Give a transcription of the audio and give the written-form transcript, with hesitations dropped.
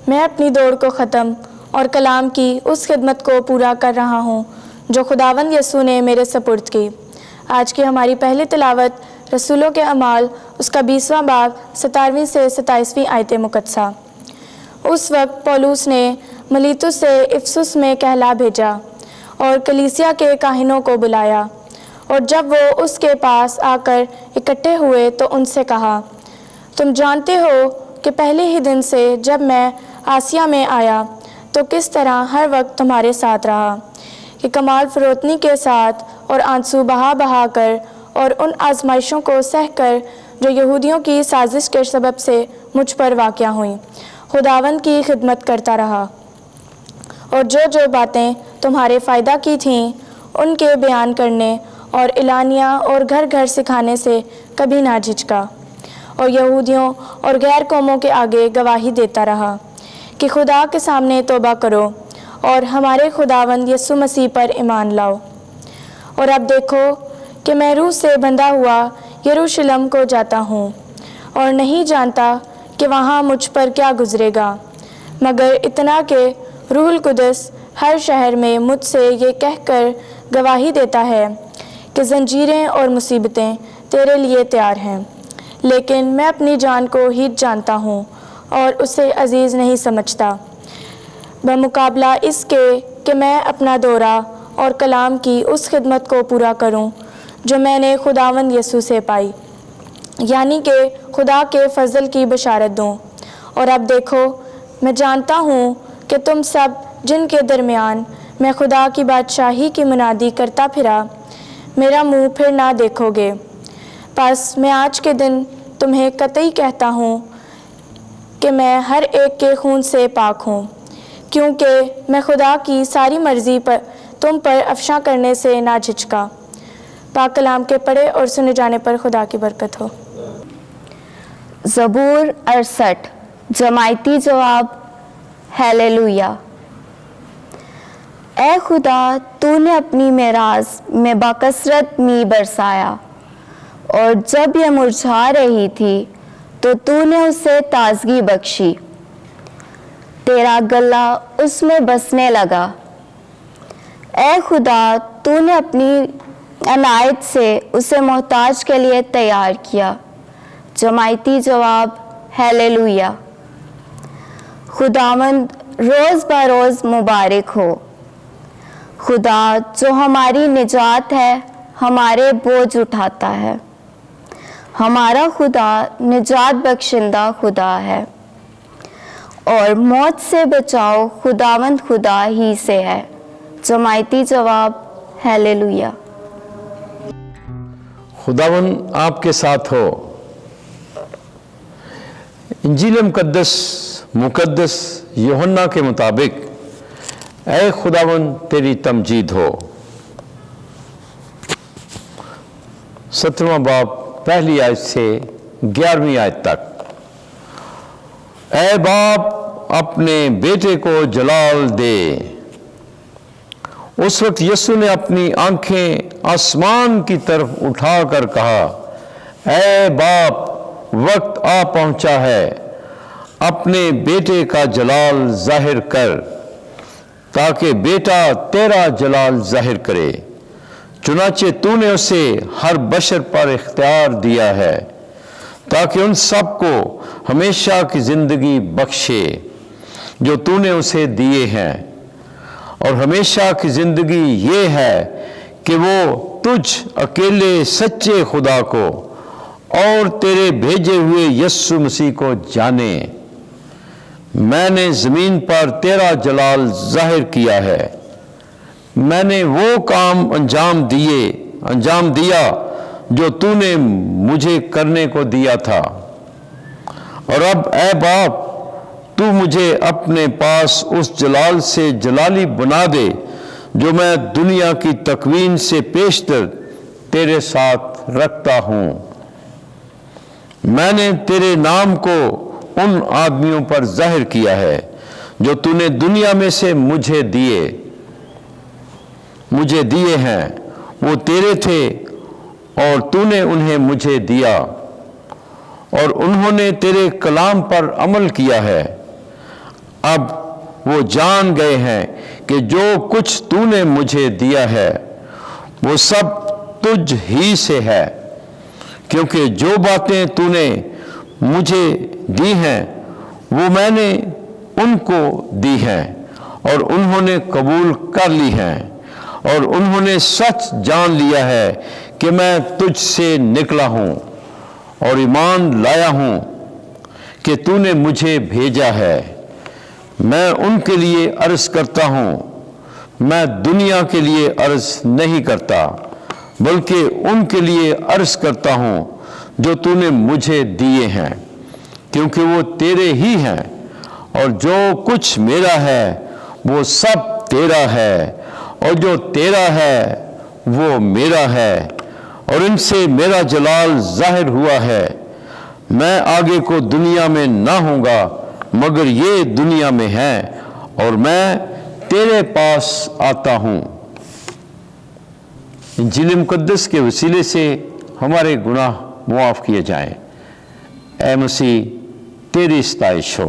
میں اپنی دوڑ کو ختم اور کلام کی اس خدمت کو پورا کر رہا ہوں جو خداوند یسوع نے میرے سپرد کی۔ آج کی ہماری پہلی تلاوت رسولوں کے اعمال اس کا 20واں باب 17ویں سے 27ویں آیت مقدسہ۔ اس وقت پولوس نے ملیتس سے افسس میں کہلا بھیجا اور کلیسیا کے کاہنوں کو بلایا، اور جب وہ اس کے پاس آ کر اکٹھے ہوئے تو ان سے کہا، تم جانتے ہو کہ پہلے ہی دن سے جب میں آسیا میں آیا تو کس طرح ہر وقت تمہارے ساتھ رہا، کہ کمال فروتنی کے ساتھ اور آنسو بہا بہا کر اور ان آزمائشوں کو سہ کر جو یہودیوں کی سازش کے سبب سے مجھ پر واقع ہوئیں، خداوند کی خدمت کرتا رہا، اور جو جو باتیں تمہارے فائدہ کی تھیں ان کے بیان کرنے اور اعلانیہ اور گھر گھر سکھانے سے کبھی نہ جھجکا، اور یہودیوں اور غیر قوموں کے آگے گواہی دیتا رہا کہ خدا کے سامنے توبہ کرو اور ہمارے خداوند یسوع مسیح پر ایمان لاؤ۔ اور اب دیکھو کہ میں روح سے بندھا ہوا یروشلم کو جاتا ہوں، اور نہیں جانتا کہ وہاں مجھ پر کیا گزرے گا، مگر اتنا کہ روح القدس ہر شہر میں مجھ سے یہ کہہ کر گواہی دیتا ہے کہ زنجیریں اور مصیبتیں تیرے لیے تیار ہیں، لیکن میں اپنی جان کو ہی جانتا ہوں اور اسے عزیز نہیں سمجھتا، بمقابلہ اس کے کہ میں اپنا دورہ اور کلام کی اس خدمت کو پورا کروں جو میں نے خداوند یسوع سے پائی، یعنی کہ خدا کے فضل کی بشارت دوں۔ اور اب دیکھو میں جانتا ہوں کہ تم سب جن کے درمیان میں خدا کی بادشاہی کی منادی کرتا پھرا میرا منہ پھر نہ دیکھو گے، پس میں آج کے دن تمہیں قطعی کہتا ہوں کہ میں ہر ایک کے خون سے پاک ہوں، کیونکہ میں خدا کی ساری مرضی پر تم پر افشاں کرنے سے نہ جھجکا۔ پاک کلام کے پڑھے اور سنے جانے پر خدا کی برکت ہو۔ زبور 68 جماعتی جواب ہیلیلویا۔ اے خدا، تو نے اپنی میراث میں باکثرت می برسایا، اور جب یہ مرجھا رہی تھی تو نے اسے تازگی بخشی، تیرا گلہ اس میں بسنے لگا۔ اے خدا، تو نے اپنی عنایت سے اسے محتاج کے لیے تیار کیا۔ جماعتی جواب ہیلیلویا۔ خداوند روز بروز مبارک ہو۔ خدا جو ہماری نجات ہے ہمارے بوجھ اٹھاتا ہے۔ ہمارا خدا نجات بخشندہ خدا ہے، اور موت سے بچاؤ خداوند خدا ہی سے ہے۔ جماعتی جواب ہیلیلویا۔ خداوند آپ کے ساتھ ہو۔ انجیل مقدس یوحنا کے مطابق اے خداوند تیری تمجید ہو۔ 17واں باب پہلی آیت سے 11ویں آیت تک۔ اے باپ اپنے بیٹے کو جلال دے۔ اس وقت یسوع نے اپنی آنکھیں آسمان کی طرف اٹھا کر کہا، اے باپ وقت آ پہنچا ہے، اپنے بیٹے کا جلال ظاہر کر، تاکہ بیٹا تیرا جلال ظاہر کرے۔ چنانچہ تو نے اسے ہر بشر پر اختیار دیا ہے، تاکہ ان سب کو ہمیشہ کی زندگی بخشے جو تو نے اسے دیے ہیں۔ اور ہمیشہ کی زندگی یہ ہے کہ وہ تجھ اکیلے سچے خدا کو اور تیرے بھیجے ہوئے یسوع مسیح کو جانے۔ میں نے زمین پر تیرا جلال ظاہر کیا ہے، میں نے وہ کام انجام دیا جو تو نے مجھے کرنے کو دیا تھا۔ اور اب اے باپ تو مجھے اپنے پاس اس جلال سے جلالی بنا دے جو میں دنیا کی تکوین سے پیشتر تیرے ساتھ رکھتا ہوں۔ میں نے تیرے نام کو ان آدمیوں پر ظاہر کیا ہے جو تو نے دنیا میں سے مجھے دیے ہیں۔ وہ تیرے تھے اور تو نے انہیں مجھے دیا، اور انہوں نے تیرے کلام پر عمل کیا ہے۔ اب وہ جان گئے ہیں کہ جو کچھ تو نے مجھے دیا ہے وہ سب تجھ ہی سے ہے، کیونکہ جو باتیں تو نے مجھے دی ہیں وہ میں نے ان کو دی ہیں، اور انہوں نے قبول کر لی ہیں، اور انہوں نے سچ جان لیا ہے کہ میں تجھ سے نکلا ہوں، اور ایمان لایا ہوں کہ تو نے مجھے بھیجا ہے۔ میں ان کے لیے عرض کرتا ہوں، میں دنیا کے لیے عرض نہیں کرتا، بلکہ ان کے لیے عرض کرتا ہوں جو تو نے مجھے دیے ہیں، کیونکہ وہ تیرے ہی ہیں، اور جو کچھ میرا ہے وہ سب تیرا ہے، اور جو تیرا ہے وہ میرا ہے، اور ان سے میرا جلال ظاہر ہوا ہے۔ میں آگے کو دنیا میں نہ ہوں گا، مگر یہ دنیا میں ہیں، اور میں تیرے پاس آتا ہوں۔ انجیل مقدس کے وسیلے سے ہمارے گناہ معاف کیے جائیں۔ اے مسیح، تیری ستائش ہو۔